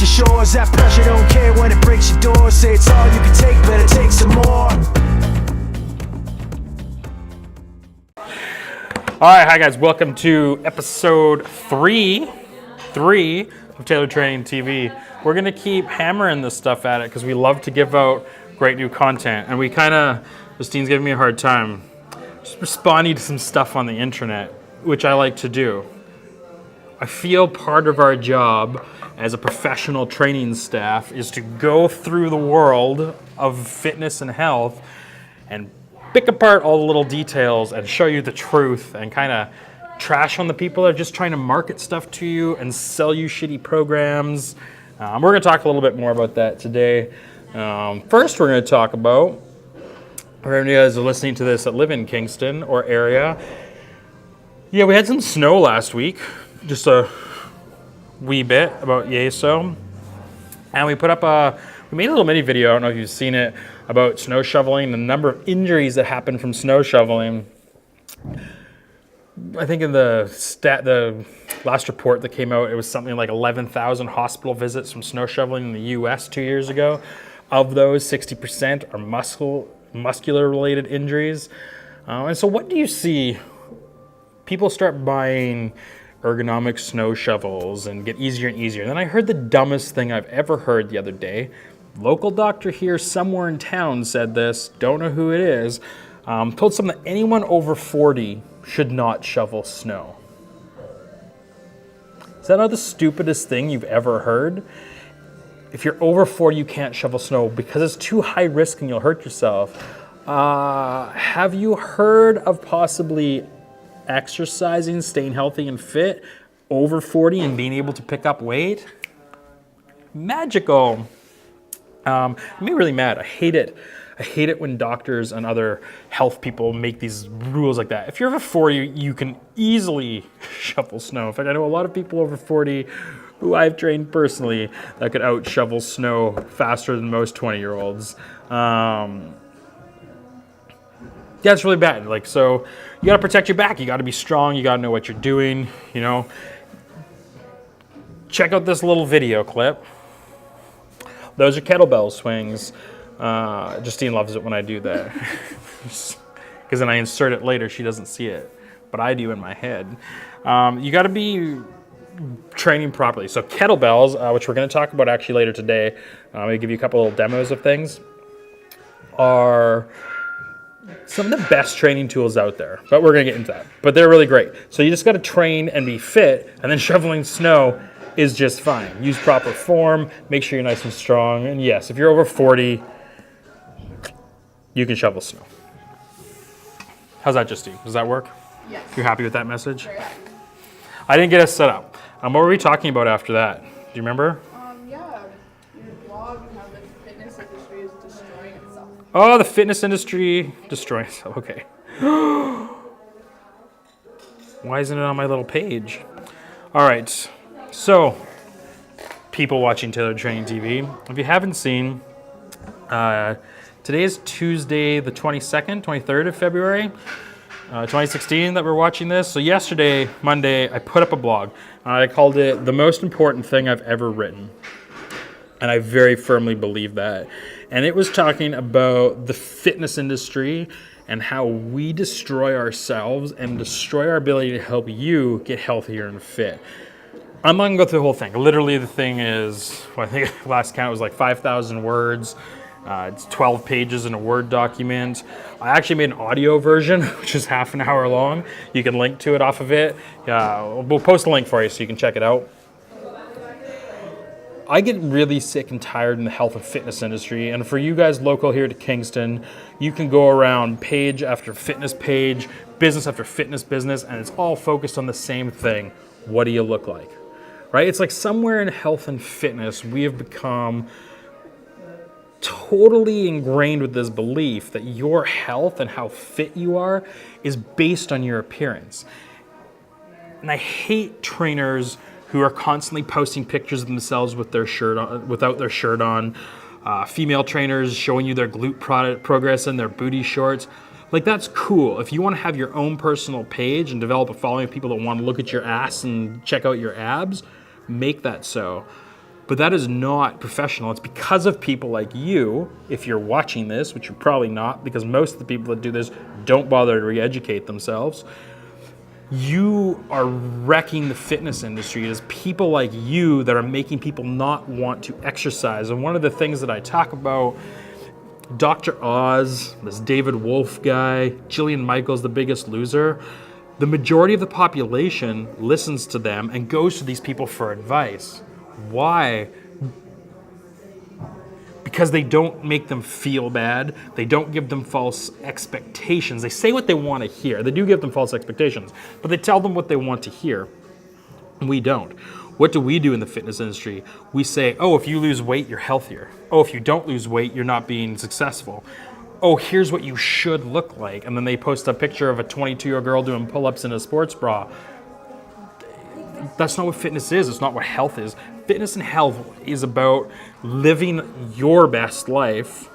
your shores. That pressure don't care when it breaks your doors. Say it's all you can take, better take some more. All right, hi guys, welcome to episode three of Taylor Training TV. We're gonna keep hammering this stuff at it because we love to give out great new content, and Justine's giving me a hard time just responding to some stuff on the internet, which I like to do. I feel part of our job as a professional training staff is to go through the world of fitness and health and pick apart all the little details and show you the truth and kind of trash on the people that are just trying to market stuff to you and sell you shitty programs. We're going to talk a little bit more about that today. First, we're going to talk about, for any of you guys are listening to this that live in Kingston or area, yeah, we had some snow last week, just a wee bit, about yay so. And we made a little mini video, I don't know if you've seen it, about snow shoveling, the number of injuries that happen from snow shoveling. I think in the last report that came out, it was something like 11,000 hospital visits from snow shoveling in the US 2 years ago. Of those, 60% are muscular-related injuries. And so what do you see? People start buying ergonomic snow shovels and get easier and easier. And then I heard the dumbest thing I've ever heard the other day. Local doctor here somewhere in town said this, don't know who it is, told someone that anyone over 40 should not shovel snow. Is that not the stupidest thing you've ever heard? If you're over 40, you can't shovel snow because it's too high risk and you'll hurt yourself. Have you heard of possibly exercising, staying healthy and fit over 40 and being able to pick up weight? Magical. It made me really mad. I hate it. I hate it when doctors and other health people make these rules like that. If you're over 40, you can easily shovel snow. In fact, I know a lot of people over 40 who I've trained personally that could out shovel snow faster than most 20-year-olds. Yeah, it's really bad. So you got to protect your back. You got to be strong. You got to know what you're doing. Check out this little video clip. Those are kettlebell swings. Justine loves it when I do that. Because then I insert it later. She doesn't see it, but I do in my head. You got to be training properly. So kettlebells, which we're going to talk about actually later today, I'm going to give you a couple little demos of things, are some of the best training tools out there. But we're going to get into that. But they're really great. So you just got to train and be fit, and then shoveling snow is just fine. Use proper form, make sure you're nice and strong, and yes, if you're over 40, you can shovel snow. How's that, Justine? Does that work? Yes. You're happy with that message? Very happy. I didn't get us set up. What were we talking about after that? Do you remember? Yeah, your blog and how the fitness industry is destroying itself. Oh, the fitness industry destroying itself. Okay. Why isn't it on my little page? All right. So, people watching Taylor Training TV, if you haven't seen, today is Tuesday, the 22nd, 23rd of February, 2016 that we're watching this. So yesterday, Monday, I put up a blog. I called it The Most Important Thing I've Ever Written. And I very firmly believe that. And it was talking about the fitness industry and how we destroy ourselves and destroy our ability to help you get healthier and fit. I'm not going to go through the whole thing. Literally, the thing is, I think last count was like 5,000 words. It's 12 pages in a Word document. I actually made an audio version, which is half an hour long. You can link to it off of it. We'll post a link for you so you can check it out. I get really sick and tired in the health and fitness industry. And for you guys local here to Kingston, you can go around page after fitness page, business after fitness business, and it's all focused on the same thing. What do you look like? Right? It's like somewhere in health and fitness, we have become totally ingrained with this belief that your health and how fit you are is based on your appearance. And I hate trainers who are constantly posting pictures of themselves with their shirt on, without their shirt on. Female trainers showing you their glute progress and their booty shorts. Like, that's cool. If you want to have your own personal page and develop a following of people that want to look at your ass and check out your abs, make that so. But that is not professional. It's because of people like you, if you're watching this, which you're probably not, because most of the people that do this don't bother to re-educate themselves. You are wrecking the fitness industry. It is people like you that are making people not want to exercise. And one of the things that I talk about, Dr. Oz, this David Wolf guy, Jillian Michaels, The Biggest Loser, the majority of the population listens to them and goes to these people for advice. Why? Because they don't make them feel bad. They don't give them false expectations. They say what they want to hear. They do give them false expectations, but they tell them what they want to hear. We don't. What do we do in the fitness industry? We say, oh, if you lose weight, you're healthier. Oh, if you don't lose weight, you're not being successful. Oh, here's what you should look like. And then they post a picture of a 22-year-old girl doing pull-ups in a sports bra. That's not what fitness is. It's not what health is. Fitness and health is about living your best life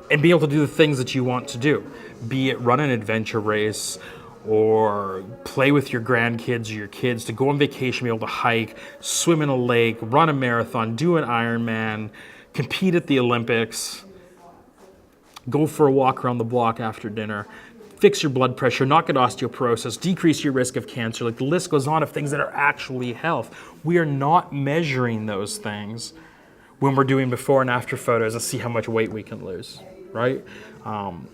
and being able to do the things that you want to do. Be it run an adventure race or play with your grandkids or your kids, to go on vacation, be able to hike, swim in a lake, run a marathon, do an Ironman, compete at the Olympics, go for a walk around the block after dinner, fix your blood pressure, not get osteoporosis, decrease your risk of cancer. Like, the list goes on of things that are actually health. We are not measuring those things when we're doing before and after photos to see how much weight we can lose, right? I'm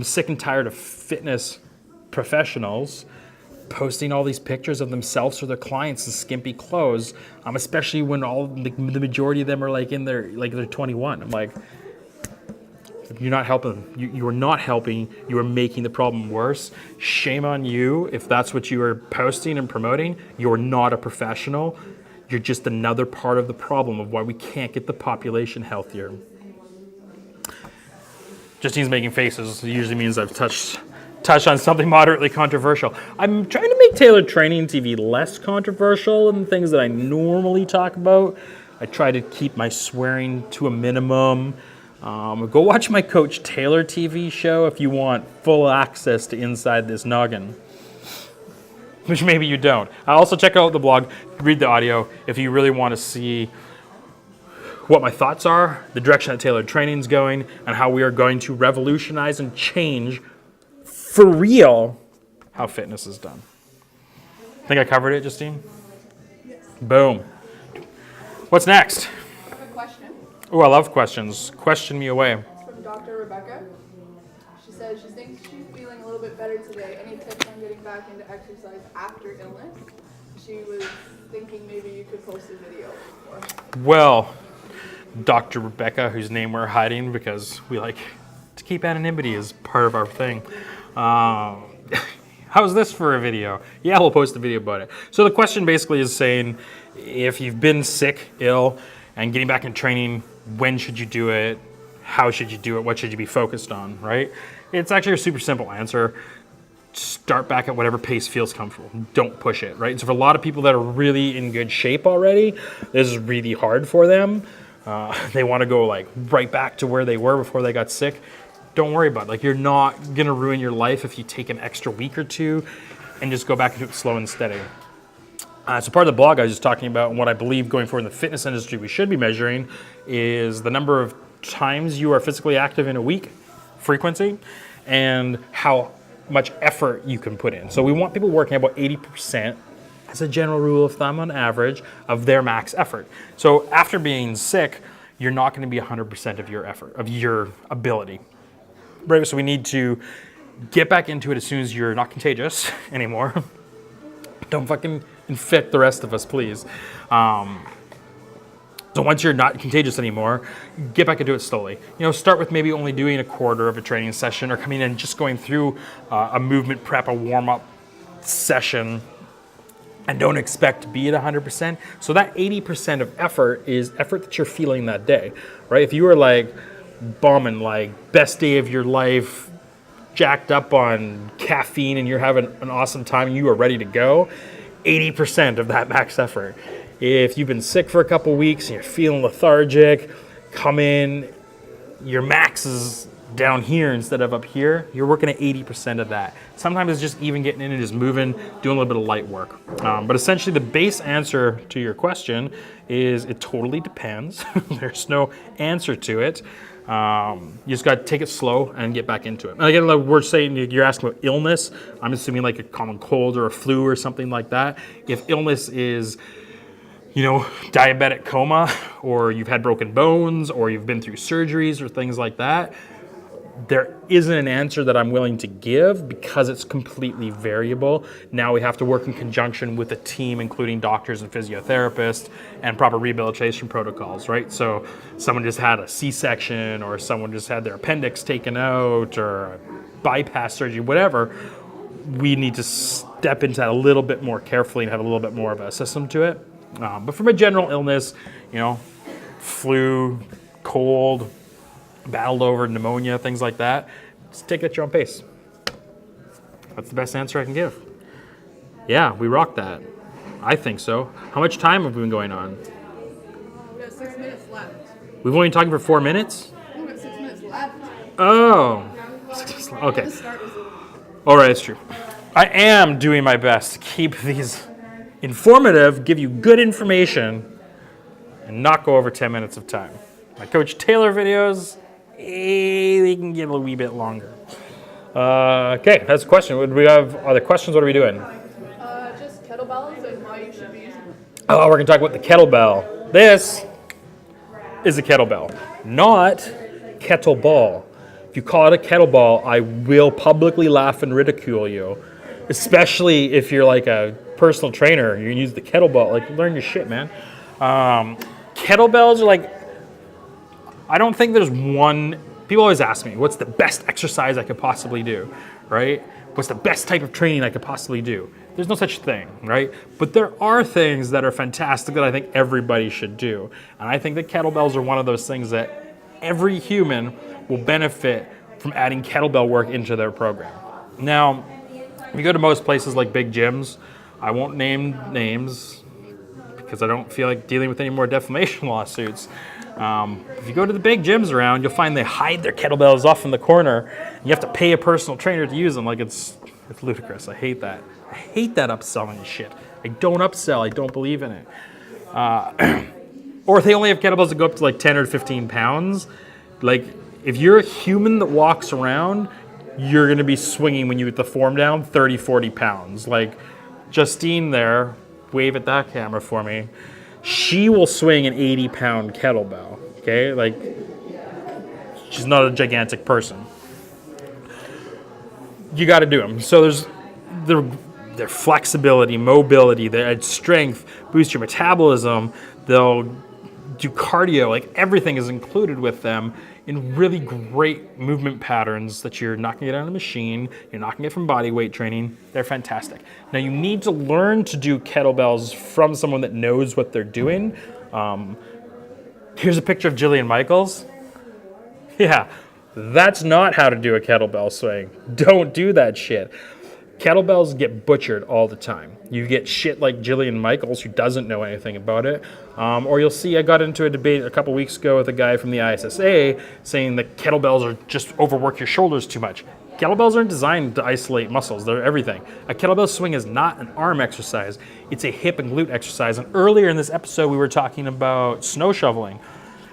sick and tired of fitness professionals posting all these pictures of themselves or their clients in skimpy clothes, especially when the majority of them are they're 21. I'm like, you're not helping. You are not helping. You are making the problem worse. Shame on you if that's what you are posting and promoting. You're not a professional. You're just another part of the problem of why we can't get the population healthier. Justine's making faces. It usually means I've touched on something moderately controversial. I'm trying to make Tailored Training TV less controversial than things that I normally talk about. I try to keep my swearing to a minimum. Go watch my Coach Taylor TV show if you want full access to inside this noggin, which maybe you don't. Also check out the blog, read the audio if you really want to see what my thoughts are, the direction that Tailored Training is going, and how we are going to revolutionize and change for real how fitness is done. Think I covered it, Justine? Yes. Boom. What's next? I have a question. Oh, I love questions. Question me away. It's from Dr. Rebecca. She says she thinks she's feeling a little bit better today. Any tips on getting back into exercise after illness? She was thinking maybe you could post a video for her. Well, Dr. Rebecca, whose name we're hiding because we like to keep anonymity as part of our thing. How's this for a video? Yeah, we'll post a video about it. So the question basically is saying, if you've been sick, ill, and getting back in training, when should you do it? How should you do it? What should you be focused on, right? It's actually a super simple answer. Start back at whatever pace feels comfortable. Don't push it, right? So for a lot of people that are really in good shape already, this is really hard for them. They want to go like right back to where they were before they got sick. Don't worry about it. Like, you're not going to ruin your life if you take an extra week or two and just go back into it slow and steady. So part of the blog I was just talking about, and what I believe going forward in the fitness industry we should be measuring, is the number of times you are physically active in a week, frequency, and how much effort you can put in. So we want people working about 80%, as a general rule of thumb on average, of their max effort. So after being sick, you're not going to be 100% of your effort, of your ability. Right, so we need to get back into it as soon as you're not contagious anymore. Don't fucking infect the rest of us, please. So once you're not contagious anymore, get back into it slowly. Start with maybe only doing a quarter of a training session, or coming in and just going through a movement prep, a warm-up session, and don't expect to be at 100%. So that 80% of effort is effort that you're feeling that day, right? If you were like bombing, like best day of your life, jacked up on caffeine, and you're having an awesome time and you are ready to go, 80% of that max effort. If you've been sick for a couple weeks and you're feeling lethargic, come in, your max is down here instead of up here, you're working at 80% of that. Sometimes it's just even getting in and just moving, doing a little bit of light work. But essentially the base answer to your question is it totally depends. There's no answer to it. You just got to take it slow and get back into it. And again, like we're saying, you're asking about illness. I'm assuming like a common cold or a flu or something like that. If illness is, diabetic coma, or you've had broken bones, or you've been through surgeries or things like that, there isn't an answer that I'm willing to give because it's completely variable. Now we have to work in conjunction with a team, including doctors and physiotherapists and proper rehabilitation protocols, right? So someone just had a C-section, or someone just had their appendix taken out, or bypass surgery, whatever. We need to step into that a little bit more carefully and have a little bit more of a system to it. But from a general illness, flu, cold, battled over pneumonia, things like that, just take it at your own pace. That's the best answer I can give. Yeah, we rocked that. I think so. How much time have we been going on? We got 6 minutes left. We've only been talking for 4 minutes? We got 6 minutes left. Oh. Okay. All right, it's true. I am doing my best to keep these informative, give you good information, and not go over 10 minutes of time. My Coach Taylor videos, they can get a wee bit longer. Okay, that's a question. What do we have? Other questions? What are we doing? Just kettlebells and why you should be using them. Oh, we're going to talk about the kettlebell. This is a kettlebell, not kettleball. If you call it a kettlebell, I will publicly laugh and ridicule you, especially if you're like a personal trainer. You use the kettlebell, like learn your shit, man. Kettlebells are like, I don't think there's one. People always ask me, what's the best exercise I could possibly do, right? What's the best type of training I could possibly do? There's no such thing, right? But there are things that are fantastic that I think everybody should do. And I think that kettlebells are one of those things that every human will benefit from adding kettlebell work into their program. Now, if you go to most places like big gyms, I won't name names because I don't feel like dealing with any more defamation lawsuits. If you go to the big gyms around, you'll find they hide their kettlebells off in the corner. And you have to pay a personal trainer to use them. Like it's ludicrous. I hate that. I hate that upselling shit. I don't upsell. I don't believe in it. Or if they only have kettlebells that go up to like 10 or 15 pounds, like if you're a human that walks around, you're going to be swinging when you get the form down 30, 40 pounds. Like Justine there, wave at that camera for me. She will swing an 80-pound kettlebell, okay? Like, she's not a gigantic person. You got to do them. So there's their flexibility, mobility, their strength, boost your metabolism. They'll do cardio. Like, everything is included with them in really great movement patterns that you're not going to get on a machine, you're not going to get from body weight training. They're fantastic. Now, you need to learn to do kettlebells from someone that knows what they're doing. Here's a picture of Jillian Michaels. Yeah, that's not how to do a kettlebell swing. Don't do that shit. Kettlebells get butchered all the time. You get shit like Jillian Michaels, who doesn't know anything about it. Or you'll see, I got into a debate a couple weeks ago with a guy from the ISSA saying that kettlebells are just overwork your shoulders too much. Kettlebells aren't designed to isolate muscles. They're everything. A kettlebell swing is not an arm exercise. It's a hip and glute exercise. And earlier in this episode, we were talking about snow shoveling.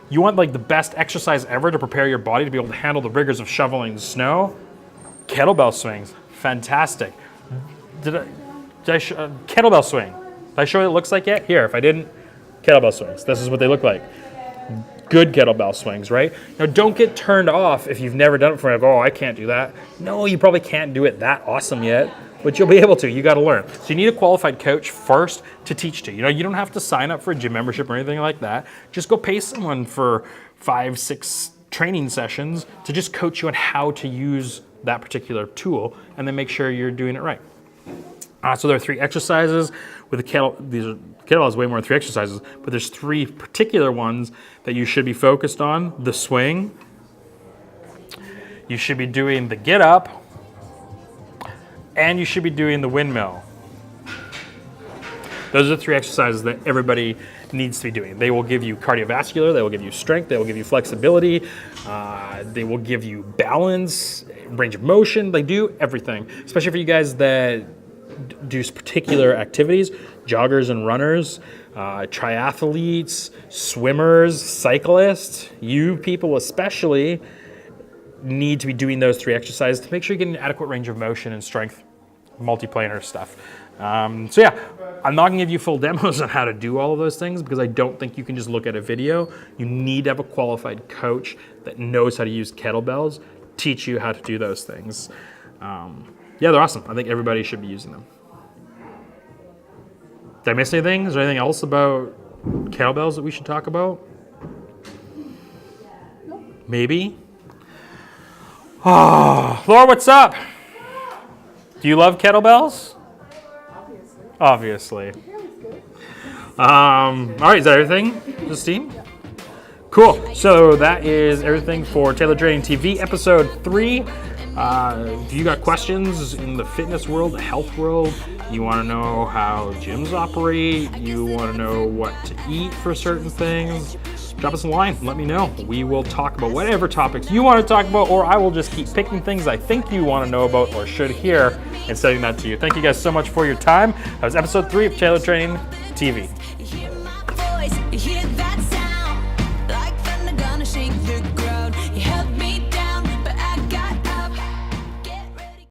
You want like the best exercise ever to prepare your body to be able to handle the rigors of shoveling snow? Kettlebell swings. Fantastic. Kettlebell swing. Did I show you what it looks like yet? Here, if I didn't, kettlebell swings. This is what they look like. Good kettlebell swings, right? Now, don't get turned off if you've never done it before. Like, oh, I can't do that. No, you probably can't do it that awesome yet, but you'll be able to. You got to learn. So you need a qualified coach first to teach to. You don't have to sign up for a gym membership or anything like that. Just go pay someone for 5-6 training sessions to just coach you on how to use that particular tool, and then make sure you're doing it right. So there are 3 exercises with a kettlebell is way more than 3 exercises, but there's 3 particular ones that you should be focused on. The swing, you should be doing the get up, and you should be doing the windmill. Those are the 3 exercises that everybody needs to be doing. They will give you cardiovascular, they will give you strength, they will give you flexibility, they will give you balance, range of motion. They do everything, especially for you guys that do particular activities, joggers and runners, triathletes, swimmers, cyclists. You people especially need to be doing those 3 exercises to make sure you get an adequate range of motion and strength, multiplanar stuff. So yeah, I'm not gonna give you full demos on how to do all of those things because I don't think you can just look at a video. You need to have a qualified coach that knows how to use kettlebells, teach you how to do those things. Yeah, they're awesome. I think everybody should be using them. Did I miss anything? Is there anything else about kettlebells that we should talk about? No. Maybe? Oh, Laura, what's up? Do you love kettlebells? Obviously. All right, is that everything, Justine? Cool. So that is everything for Taylor Training TV, episode 3. If you got questions in the fitness world, the health world, you want to know how gyms operate, you want to know what to eat for certain things, drop us a line, let me know. We will talk about whatever topics you want to talk about, or I will just keep picking things I think you want to know about or should hear and sending that to you. Thank you guys so much for your time. That was episode 3 of Taylor Training TV.